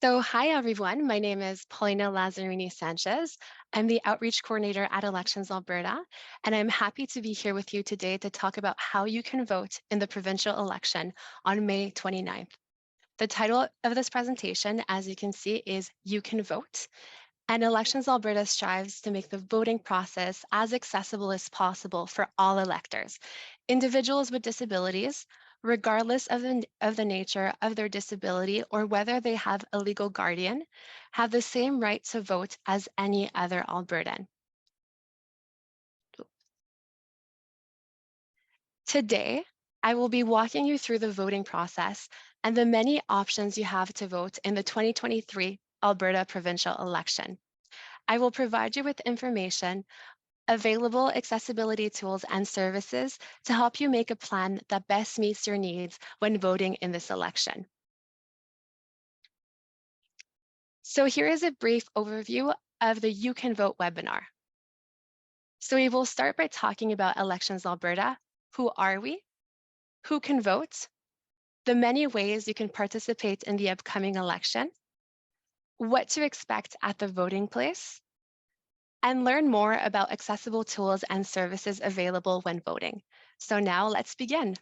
So, hi everyone. My name is Paulina Lazzarini Sanchez. I'm the Outreach Coordinator at Elections Alberta, and I'm happy to be here with you today to talk about how you can vote in the provincial election on May 29th. The title of this presentation, as you can see, is You Can Vote, and Elections Alberta strives to make the voting process as accessible as possible for all electors, individuals with disabilities, regardless of the nature of their disability or whether they have a legal guardian, have the same right to vote as any other Albertan. Today, I will be walking you through the voting process and the many options you have to vote in the 2023 Alberta provincial election. I will provide you with information, available accessibility tools and services to help you make a plan that best meets your needs when voting in this election. So here is a brief overview of the You Can Vote webinar. So we will start by talking about Elections Alberta. Who are we? Who can vote? The many ways you can participate in the upcoming election, what to expect at the voting place, and learn more about accessible tools and services available when voting. So now let's begin.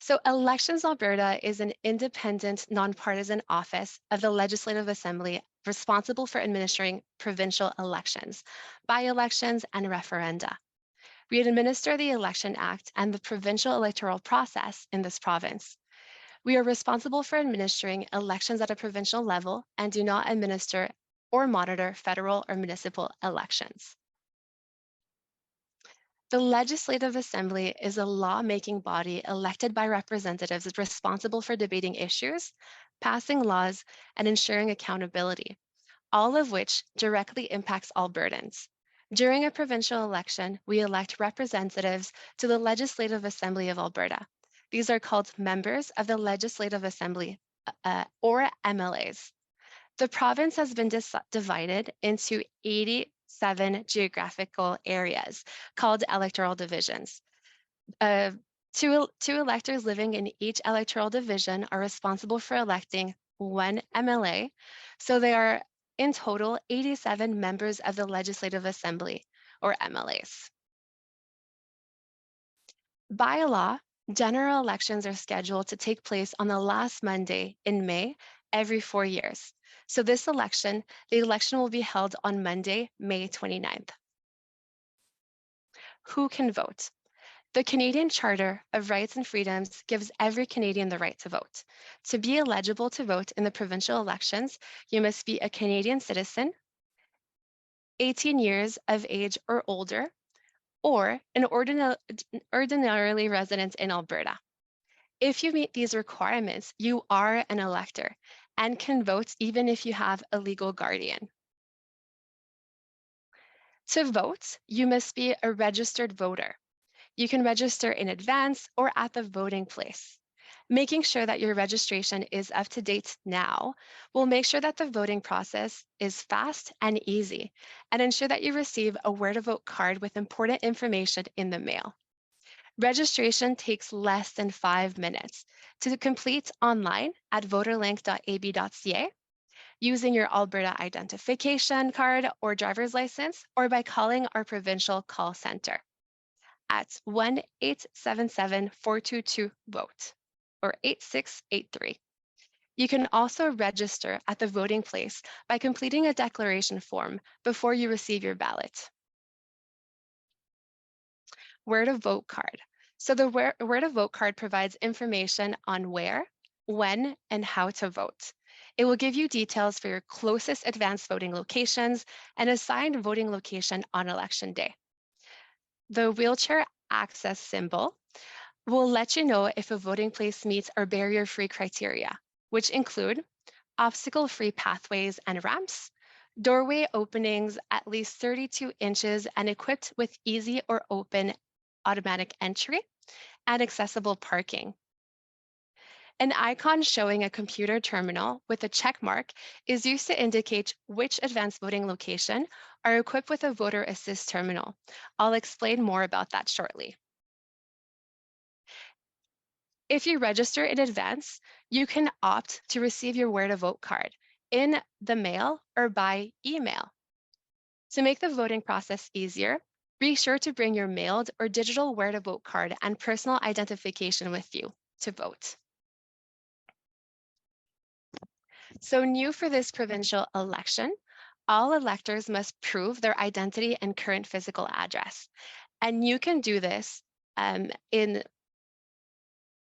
So Elections Alberta is an independent, nonpartisan office of the Legislative Assembly responsible for administering provincial elections, by-elections, and referenda. We administer the Election Act and the provincial electoral process in this province. We are responsible for administering elections at a provincial level and do not administer or monitor federal or municipal elections. The Legislative Assembly is a lawmaking body elected by representatives responsible for debating issues, passing laws, and ensuring accountability, all of which directly impacts Albertans. During a provincial election, we elect representatives to the Legislative Assembly of Alberta. These are called members of the Legislative Assembly, or MLAs. The province has been divided into 87 geographical areas called electoral divisions. Two electors living in each electoral division are responsible for electing one MLA. So they are in total 87 members of the Legislative Assembly, or MLAs. By law, general elections are scheduled to take place on the last Monday in May every 4 years. So this election, the election will be held on Monday, May 29th. Who can vote? The Canadian Charter of Rights and Freedoms gives every Canadian the right to vote. To be eligible to vote in the provincial elections, you must be a Canadian citizen, 18 years of age or older, or an ordinarily resident in Alberta. If you meet these requirements, you are an elector and can vote even if you have a legal guardian. To vote, you must be a registered voter. You can register in advance or at the voting place. Making sure that your registration is up to date now will make sure that the voting process is fast and easy, and ensure that you receive a Where to Vote card with important information in the mail. Registration takes less than 5 minutes to complete online at voterlink.ab.ca using your Alberta identification card or driver's license, or by calling our provincial call center at 1-877-422-VOTE or 8683. You can also register at the voting place by completing a declaration form before you receive your ballot. Where to Vote card. So the Where to Vote card provides information on where, when, and how to vote. It will give you details for your closest advanced voting locations and assigned voting location on election day. The wheelchair access symbol will let you know if a voting place meets our barrier-free criteria, which include obstacle-free pathways and ramps, doorway openings at least 32 inches and equipped with easy or open automatic entry, and accessible parking. An icon showing a computer terminal with a check mark is used to indicate which advanced voting location are equipped with a voter assist terminal. I'll explain more about that shortly. If you register in advance, you can opt to receive your Where to Vote card in the mail or by email. To make the voting process easier, be sure to bring your mailed or digital Where to Vote card and personal identification with you to vote. So new for this provincial election, all electors must prove their identity and current physical address. And you can do this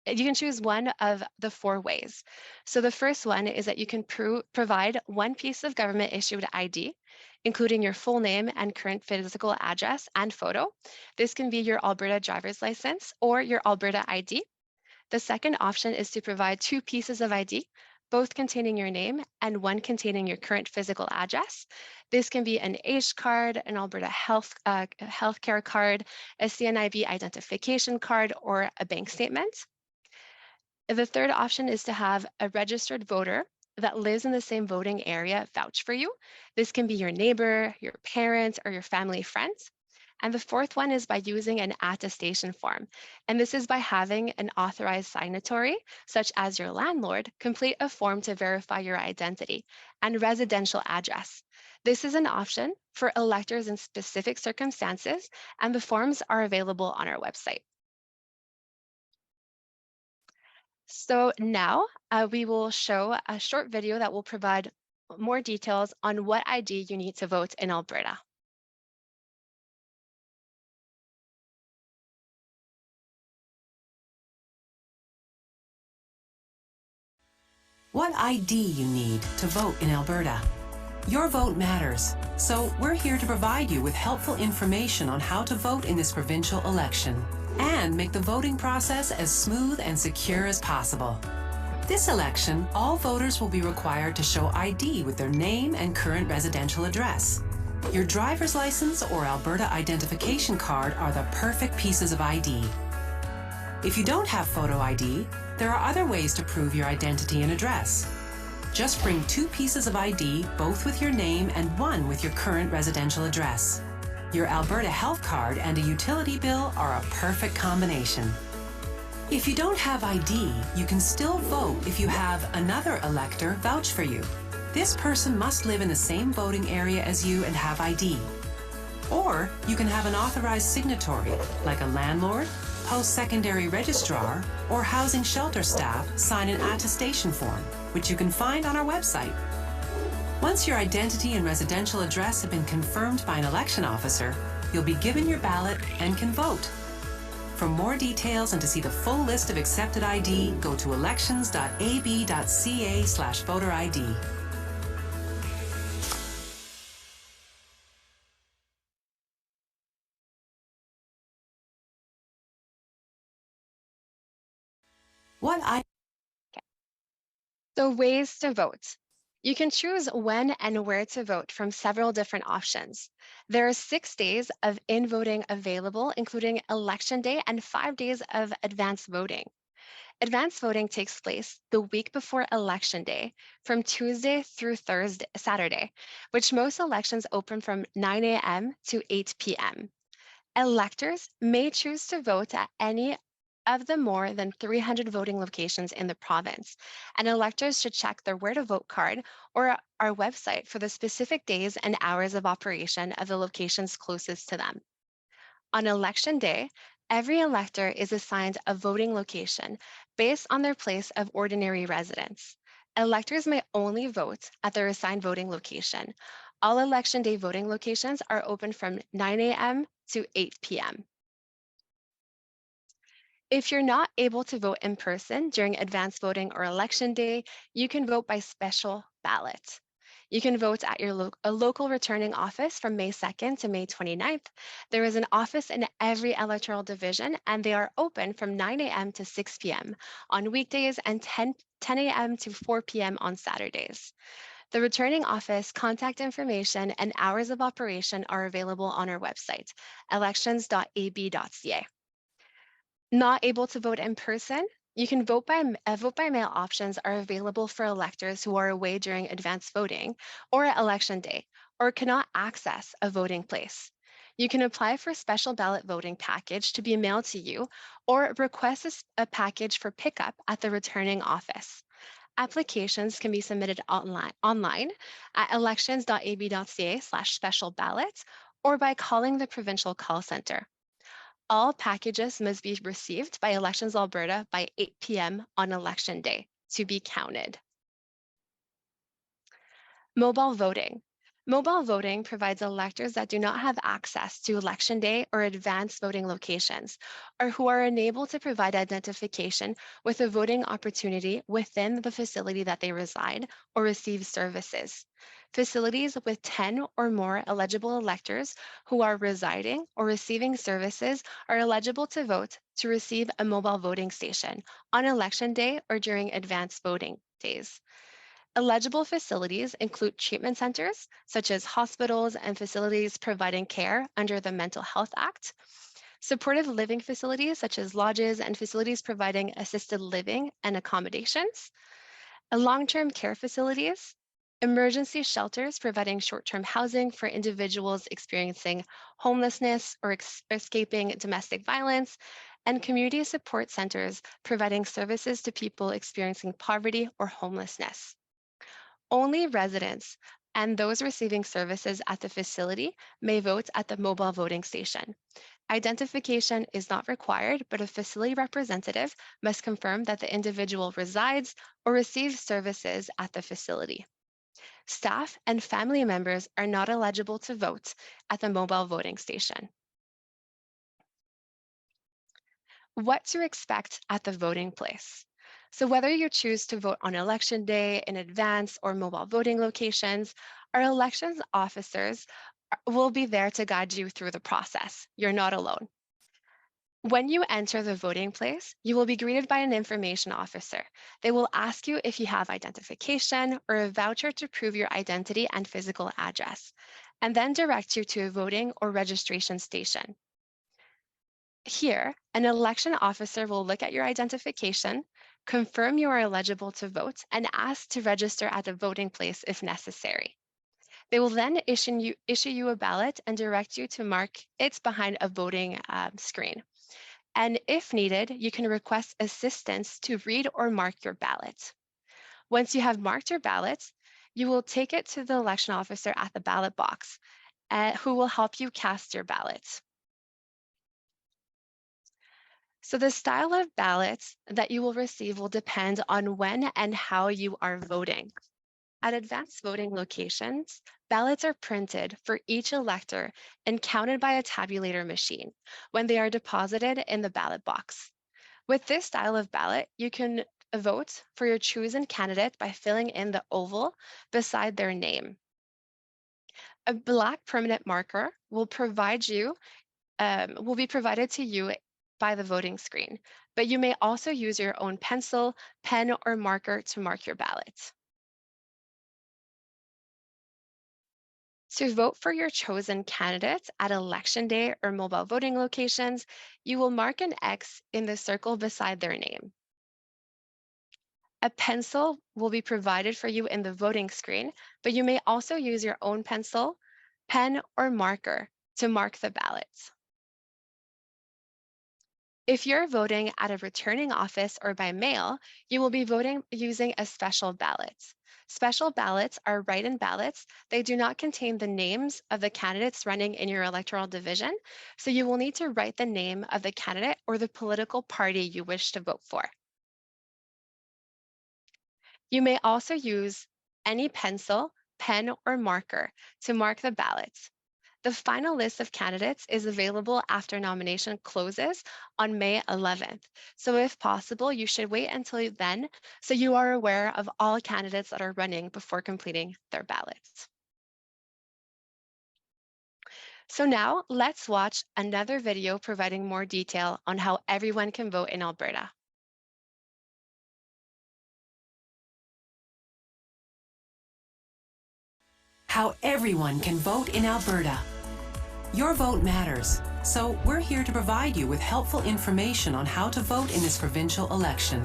you can choose one of the 4 ways. So the first one is that you can provide one piece of government issued ID, including your full name and current physical address and photo. This can be your Alberta driver's license or your Alberta ID. The second option is to provide 2 pieces of ID, both containing your name and one containing your current physical address. This can be an AGE card, an Alberta healthcare card, a CNIB identification card, or a bank statement. The third option is to have a registered voter that lives in the same voting area vouch for you. This can be your neighbor, your parents, or your family friends. And the fourth one is by using an attestation form. And this is by having an authorized signatory, such as your landlord, complete a form to verify your identity and residential address. This is an option for electors in specific circumstances, and the forms are available on our website. So now we will show a short video that will provide more details on what ID you need to vote in Alberta. What ID you need to vote in Alberta. Your vote matters, so we're here to provide you with helpful information on how to vote in this provincial election and make the voting process as smooth and secure as possible. This election, all voters will be required to show ID with their name and current residential address. Your driver's license or Alberta identification card are the perfect pieces of ID. If you don't have photo ID, there are other ways to prove your identity and address. Just bring 2 pieces of ID, both with your name and one with your current residential address. Your Alberta health card and a utility bill are a perfect combination. If you don't have ID, you can still vote if you have another elector vouch for you. This person must live in the same voting area as you and have ID. Or you can have an authorized signatory, like a landlord, post-secondary registrar, or housing shelter staff sign an attestation form, which you can find on our website. Once your identity and residential address have been confirmed by an election officer, you'll be given your ballot and can vote. For more details and to see the full list of accepted ID, go to elections.ab.ca/voter ID. So ways to vote. You can choose when and where to vote from several different options. There are 6 days of in-voting available, including Election Day and 5 days of advanced voting. Advanced voting takes place the week before Election Day, from Tuesday through Saturday, which most elections open from 9 a.m. to 8 p.m. Electors may choose to vote at any of the more than 300 voting locations in the province, and electors should check their Where to Vote card or our website for the specific days and hours of operation of the locations closest to them. On Election Day, every elector is assigned a voting location based on their place of ordinary residence. Electors may only vote at their assigned voting location. All Election Day voting locations are open from 9 a.m. to 8 p.m. If you're not able to vote in person during advanced voting or Election Day, you can vote by special ballot. You can vote at your local returning office from May 2nd to May 29th. There is an office in every electoral division, and they are open from 9 a.m. to 6 p.m. on weekdays and 10 a.m. to 4 p.m. on Saturdays. The returning office contact information and hours of operation are available on our website, elections.ab.ca. Not able to vote in person, you can vote by mail options are available for electors who are away during advanced voting or at Election Day or cannot access a voting place. You can apply for a special ballot voting package to be mailed to you or request a package for pickup at the returning office. Applications can be submitted online at elections.ab.ca/special ballots or by calling the provincial call center. All packages must be received by Elections Alberta by 8 p.m. on election day to be counted. Mobile voting. Mobile voting provides electors that do not have access to election day or advanced voting locations, or who are unable to provide identification with a voting opportunity within the facility that they reside or receive services. Facilities with 10 or more eligible electors who are residing or receiving services are eligible to vote to receive a mobile voting station on election day or during advanced voting days. Eligible facilities include treatment centers, such as hospitals and facilities providing care under the Mental Health Act, supportive living facilities, such as lodges and facilities providing assisted living and accommodations, and long-term care facilities, emergency shelters providing short-term housing for individuals experiencing homelessness or escaping domestic violence, and community support centers providing services to people experiencing poverty or homelessness. Only residents and those receiving services at the facility may vote at the mobile voting station. Identification is not required, but a facility representative must confirm that the individual resides or receives services at the facility. Staff and family members are not eligible to vote at the mobile voting station. What to expect at the voting place. So whether you choose to vote on election day, in advance, or mobile voting locations, our elections officers will be there to guide you through the process. You're not alone. When you enter the voting place, you will be greeted by an information officer. They will ask you if you have identification or a voucher to prove your identity and physical address, and then direct you to a voting or registration station. Here, an election officer will look at your identification, confirm you are eligible to vote, and ask to register at the voting place if necessary. They will then issue you a ballot and direct you to mark it behind a voting screen. And if needed, you can request assistance to read or mark your ballot. Once you have marked your ballot, you will take it to the election officer at the ballot box, who will help you cast your ballot. So the style of ballots that you will receive will depend on when and how you are voting. At advanced voting locations, ballots are printed for each elector and counted by a tabulator machine when they are deposited in the ballot box. With this style of ballot, you can vote for your chosen candidate by filling in the oval beside their name. A black permanent marker will be provided to you by the voting screen, but you may also use your own pencil, pen, or marker to mark your ballot. To vote for your chosen candidate at election day or mobile voting locations, you will mark an X in the circle beside their name. A pencil will be provided for you in the voting screen, but you may also use your own pencil, pen, or marker to mark the ballots. If you're voting at a returning office or by mail, you will be voting using a special ballot. Special ballots are write-in ballots. They do not contain the names of the candidates running in your electoral division, so you will need to write the name of the candidate or the political party you wish to vote for. You may also use any pencil, pen, or marker to mark the ballots. The final list of candidates is available after nomination closes on May 11th. So if possible, you should wait until then so you are aware of all candidates that are running before completing their ballots. So now let's watch another video providing more detail on how everyone can vote in Alberta. How everyone can vote in Alberta. Your vote matters, so we're here to provide you with helpful information on how to vote in this provincial election.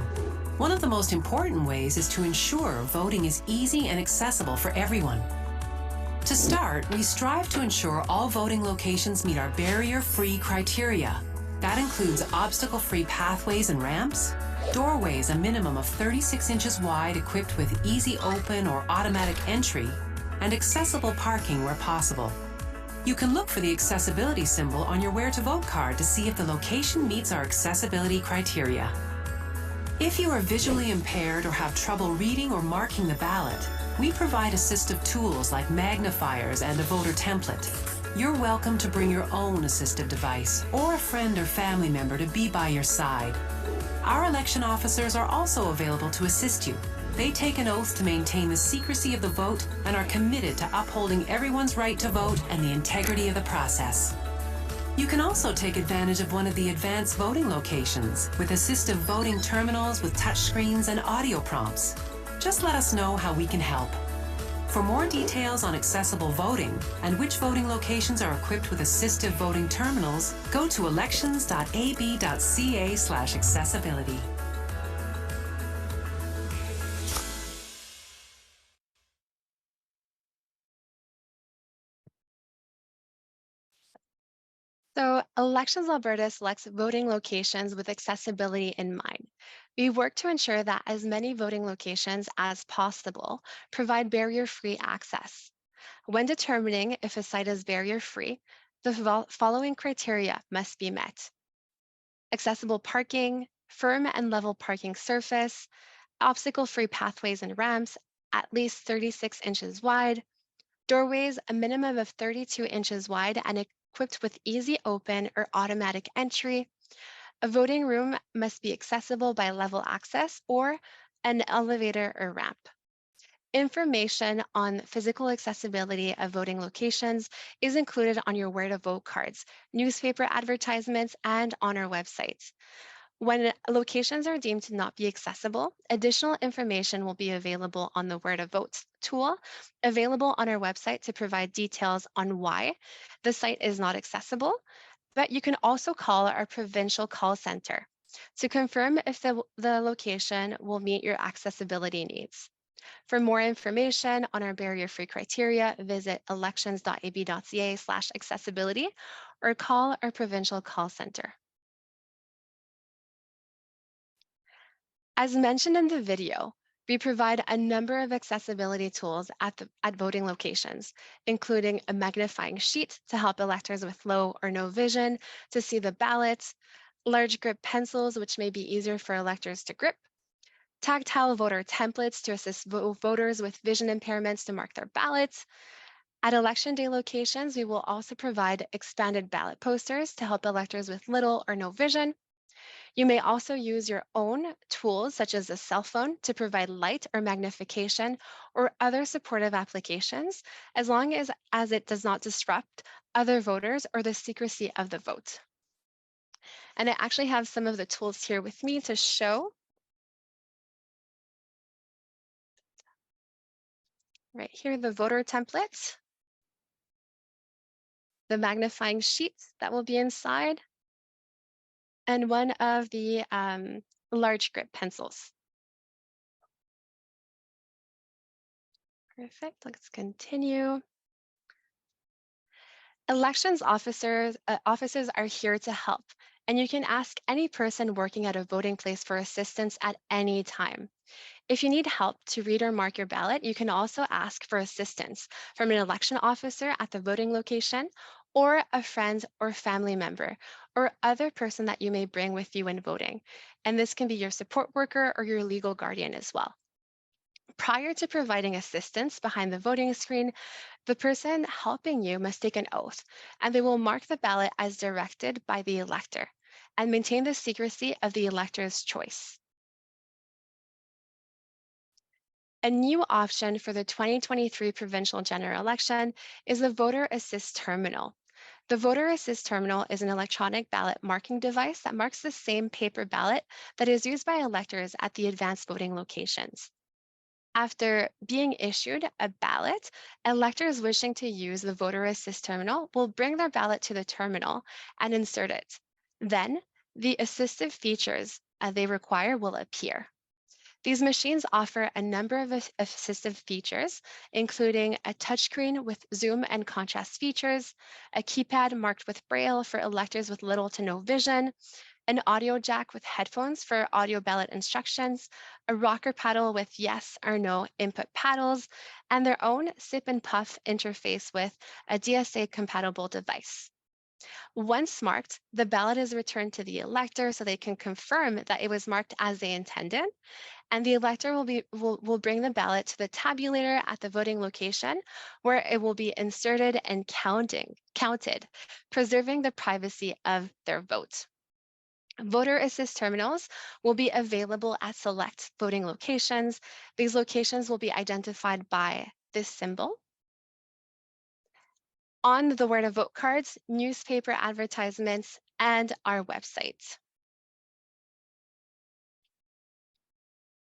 One of the most important ways is to ensure voting is easy and accessible for everyone. To start, we strive to ensure all voting locations meet our barrier-free criteria. That includes obstacle-free pathways and ramps, doorways a minimum of 36 inches wide equipped with easy open or automatic entry, and accessible parking where possible. You can look for the accessibility symbol on your Where to Vote card to see if the location meets our accessibility criteria. If you are visually impaired or have trouble reading or marking the ballot, we provide assistive tools like magnifiers and a voter template. You're welcome to bring your own assistive device or a friend or family member to be by your side. Our election officers are also available to assist you. They take an oath to maintain the secrecy of the vote and are committed to upholding everyone's right to vote and the integrity of the process. You can also take advantage of one of the advanced voting locations with assistive voting terminals with touchscreens and audio prompts. Just let us know how we can help. For more details on accessible voting and which voting locations are equipped with assistive voting terminals, go to elections.ab.ca/accessibility. So, Elections Alberta selects voting locations with accessibility in mind. We work to ensure that as many voting locations as possible provide barrier-free access. When determining if a site is barrier-free, the following criteria must be met: accessible parking, firm and level parking surface, obstacle-free pathways and ramps, at least 36 inches wide, doorways a minimum of 32 inches wide and equipped with easy open or automatic entry. A voting room must be accessible by level access or an elevator or ramp. Information on physical accessibility of voting locations is included on your Where to Vote cards, newspaper advertisements, and on our website. When locations are deemed to not be accessible, additional information will be available on the Where to Vote tool, available on our website to provide details on why the site is not accessible. But you can also call our provincial call center to confirm if the location will meet your accessibility needs. For more information on our barrier-free criteria, visit elections.ab.ca/accessibility or call our provincial call center. As mentioned in the video, we provide a number of accessibility tools at voting locations, including a magnifying sheet to help electors with low or no vision to see the ballots, large grip pencils, which may be easier for electors to grip, tactile voter templates to assist voters with vision impairments to mark their ballots. At election day locations, we will also provide expanded ballot posters to help electors with little or no vision. You may also use your own tools, such as a cell phone, to provide light or magnification or other supportive applications, as long as it does not disrupt other voters or the secrecy of the vote. And I actually have some of the tools here with me to show. Right here, the voter template, the magnifying sheet that will be inside, and one of the large grip pencils. Perfect, let's continue. Elections officers are here to help, and you can ask any person working at a voting place for assistance at any time. If you need help to read or mark your ballot, you can also ask for assistance from an election officer at the voting location or a friend or family member or other person that you may bring with you when voting. And this can be your support worker or your legal guardian as well. Prior to providing assistance behind the voting screen, the person helping you must take an oath, and they will mark the ballot as directed by the elector and maintain the secrecy of the elector's choice. A new option for the 2023 provincial general election is the Voter Assist Terminal. The Voter Assist Terminal is an electronic ballot marking device that marks the same paper ballot that is used by electors at the advanced voting locations. After being issued a ballot, electors wishing to use the Voter Assist Terminal will bring their ballot to the terminal and insert it. Then, the assistive features they require will appear. These machines offer a number of assistive features, including a touchscreen with zoom and contrast features, a keypad marked with Braille for electors with little to no vision, an audio jack with headphones for audio ballot instructions, a rocker paddle with yes or no input paddles, and their own sip and puff interface with a DSA compatible device. Once marked, the ballot is returned to the elector so they can confirm that it was marked as they intended, and the elector will bring the ballot to the tabulator at the voting location where it will be inserted and counted, preserving the privacy of their vote. Voter assist terminals will be available at select voting locations. These locations will be identified by this symbol. On the Where to Vote cards, newspaper advertisements, and our website.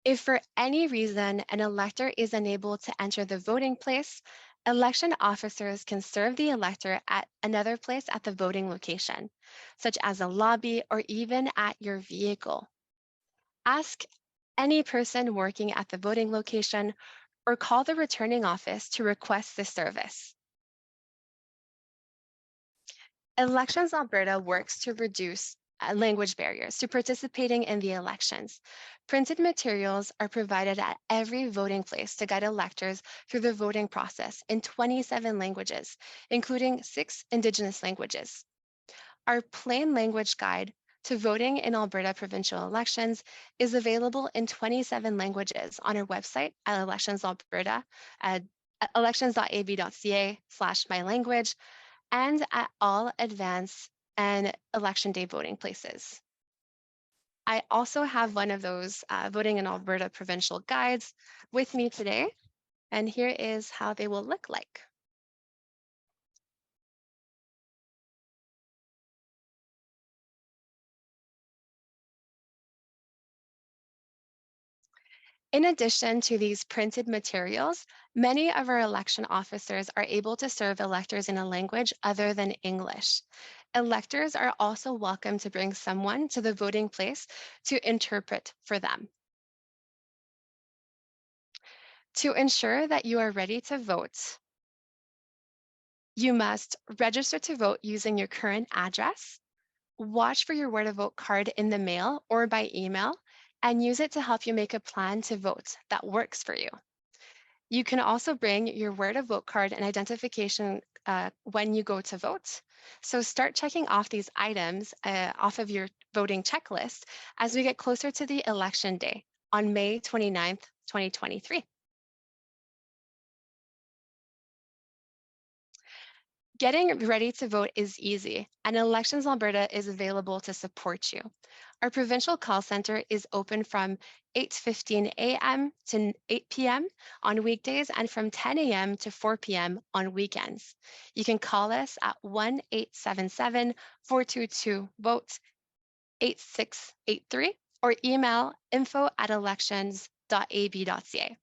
If for any reason an elector is unable to enter the voting place, election officers can serve the elector at another place at the voting location, such as a lobby or even at your vehicle. Ask any person working at the voting location or call the returning office to request this service. Elections Alberta works to reduce language barriers to participating in the elections. Printed materials are provided at every voting place to guide electors through the voting process in 27 languages, including 6 Indigenous languages. Our plain language guide to voting in Alberta provincial elections is available in 27 languages on our website at Elections Alberta at elections.ab.ca/mylanguage and at all advance and election day voting places. I also have one of those voting in Alberta provincial guides with me today, and here is how they will look like. In addition to these printed materials, many of our election officers are able to serve electors in a language other than English. Electors are also welcome to bring someone to the voting place to interpret for them. To ensure that you are ready to vote, you must register to vote using your current address, watch for your Where to Vote card in the mail or by email, and use it to help you make a plan to vote that works for you. You can also bring your Where to Vote card and identification when you go to vote. So start checking off these items off of your voting checklist as we get closer to the election day on May 29th, 2023. Getting ready to vote is easy, and Elections Alberta is available to support you. Our provincial call center is open from 8:15 a.m. to 8 p.m. on weekdays and from 10 a.m. to 4 p.m. on weekends. You can call us at 1-877-422-VOTE 8683 or email info@elections.ab.ca.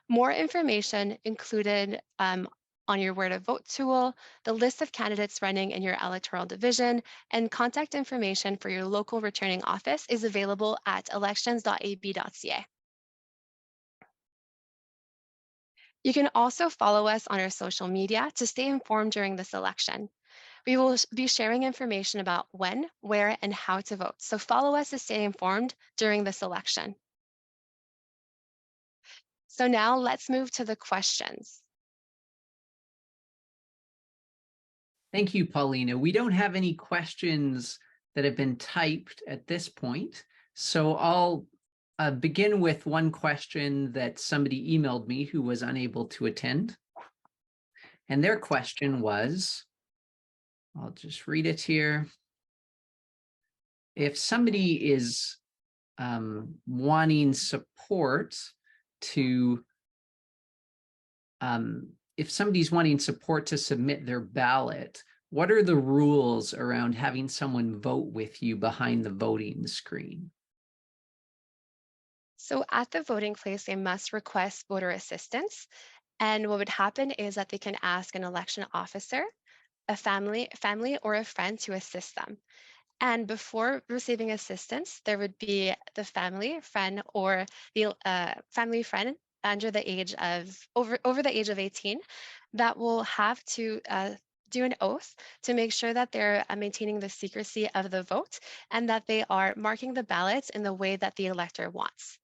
More information included on your Where to Vote tool, the list of candidates running in your electoral division, and contact information for your local returning office is available at elections.ab.ca. You can also follow us on our social media to stay informed during this election. We will be sharing information about when, where, and how to vote, so follow us to stay informed during this election. So now let's move to the questions. Thank you, Paulina. We don't have any questions that have been typed at this point, so I'll begin with one question that somebody emailed me who was unable to attend. And their question was, I'll just read it here. If somebody is wanting support to if somebody's wanting support to submit their ballot, what are the rules around having someone vote with you behind the voting screen? So at the voting place, they must request voter assistance. And what would happen is that they can ask an election officer, a family or a friend to assist them. And before receiving assistance, there would be the family, friend, or the family friend under the age of over the age of 18 that will have to do an oath to make sure that they're maintaining the secrecy of the vote and that they are marking the ballots in the way that the elector wants.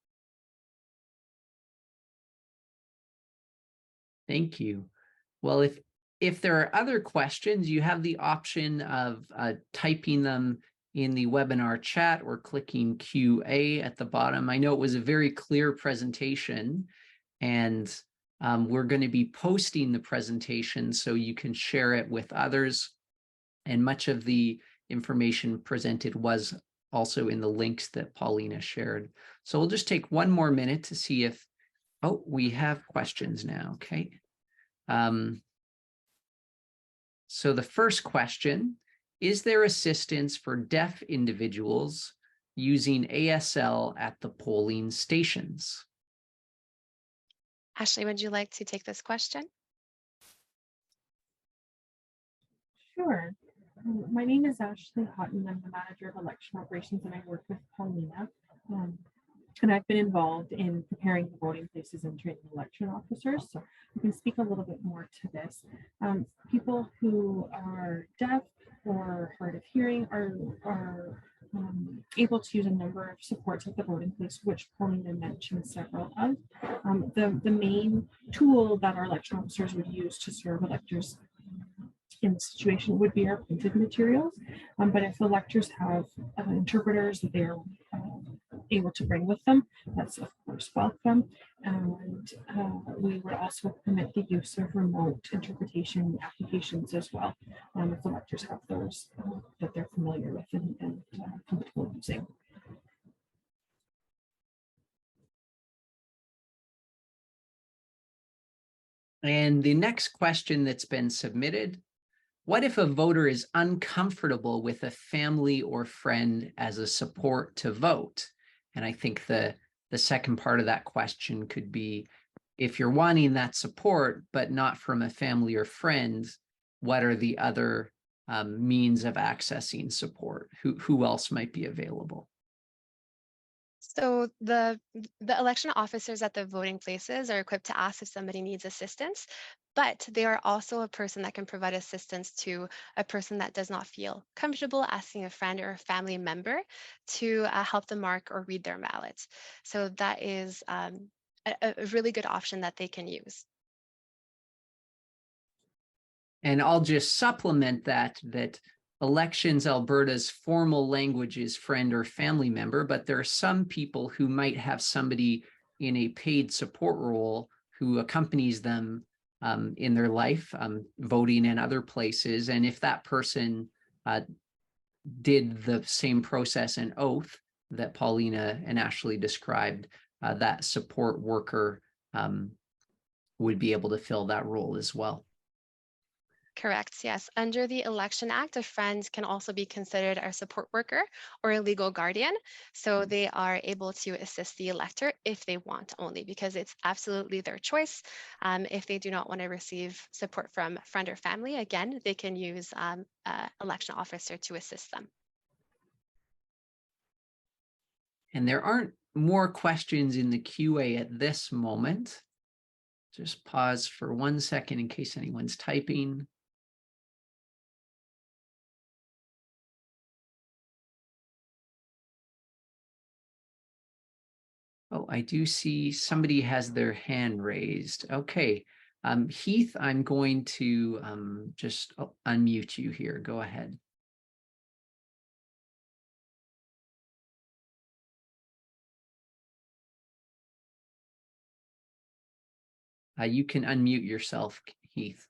Thank you. Well, if there are other questions, you have the option of typing them in the webinar chat or clicking QA at the bottom. I know it was a very clear presentation, and we're going to be posting the presentation so you can share it with others. And much of the information presented was also in the links that Paulina shared. So we'll just take one more minute to see if, oh, we have questions now, okay. So the first question, is there assistance for deaf individuals using ASL at the polling stations? Ashley, would you like to take this question? Sure. My name is Ashley Houghton. I'm the manager of election operations, and I work with Paulina. And I've been involved in preparing the voting places and training election officers. So I can speak a little bit more to this. People who are deaf or hard of hearing are able to use a number of supports at the voting place, which Paulina mentioned several of. The main tool that our election officers would use to serve electors in the situation would be our printed materials. But if electors have interpreters that they're able to bring with them, that's of course welcome. And we would also permit the use of remote interpretation applications as well, if electors have those that they're familiar with and comfortable using. And the next question that's been submitted, what if a voter is uncomfortable with a family or friend as a support to vote? And I think the second part of that question could be, if you're wanting that support, but not from a family or friend, what are the other means of accessing support? Who else might be available? So the election officers at the voting places are equipped to ask if somebody needs assistance, but they are also a person that can provide assistance to a person that does not feel comfortable asking a friend or a family member to help them mark or read their ballots. So that is a really good option that they can use. And I'll just supplement that Elections Alberta's formal language is friend or family member, but there are some people who might have somebody in a paid support role who accompanies them in their life, voting in other places. And if that person did the same process and oath that Paulina and Ashley described, that support worker would be able to fill that role as well. Correct, yes. Under the Election Act, a friend can also be considered our support worker or a legal guardian. So they are able to assist the elector if they want only, because it's absolutely their choice. If they do not want to receive support from friend or family, again, they can use an election officer to assist them. And there aren't more questions in the QA at this moment. Just pause for 1 second in case anyone's typing. Oh, I do see somebody has their hand raised. Okay, Heath, I'm going to just unmute you here. Go ahead. You can unmute yourself, Heath.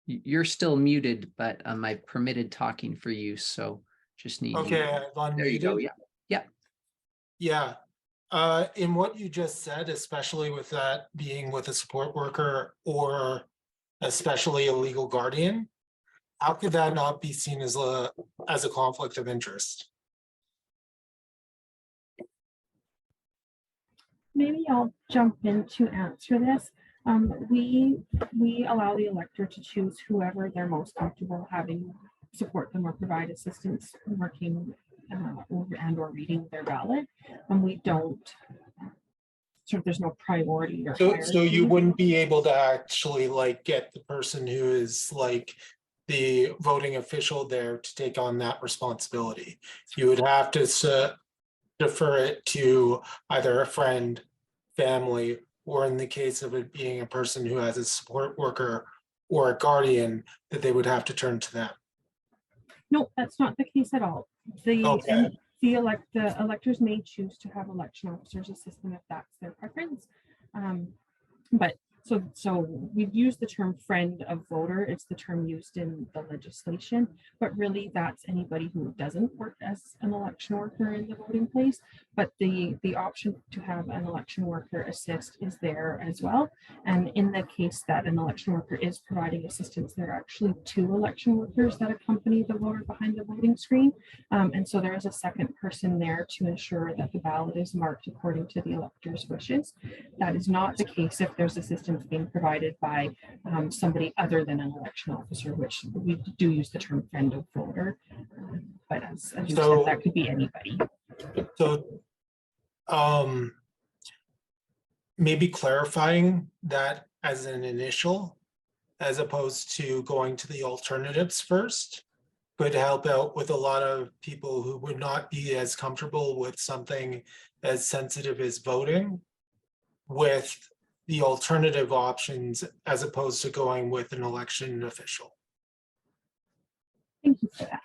You're still muted, but I've permitted talking for you, so just need okay, you. I've unmuted. There you go. Yeah. In what you just said, especially with that being with a support worker or especially a legal guardian, how could that not be seen as a conflict of interest? Maybe I'll jump in to answer this. We allow the elector to choose whoever they're most comfortable having support them or provide assistance working and or reading their ballot. And we don't sort of, there's no priority or So you hierarchy. wouldn't be able to actually like get the person who is like the voting official there to take on that responsibility. You would have to defer it to either a friend, family, or in the case of it being a person who has a support worker or a guardian, that they would have to turn to them. No, that's not the case at all. Okay. The electors may choose to have election officers assist them if that's their preference. But so we've used the term friend of voter. It's the term used in the legislation, but really that's anybody who doesn't work as an election worker in the voting place. But the option to have an election worker assist is there as well. And in the case that an election worker is providing assistance, there are actually 2 election workers that accompany the voter behind the voting screen. And so there is a second person there to ensure that the ballot is marked according to the elector's wishes. That is not the case if there's assistance being provided by somebody other than an election officer, which we do use the term friend of voter. But as you said, that could be anybody. So maybe clarifying that as an initial, as opposed to going to the alternatives first, could help out with a lot of people who would not be as comfortable with something as sensitive as voting with the alternative options as opposed to going with an election official. Thank you for that.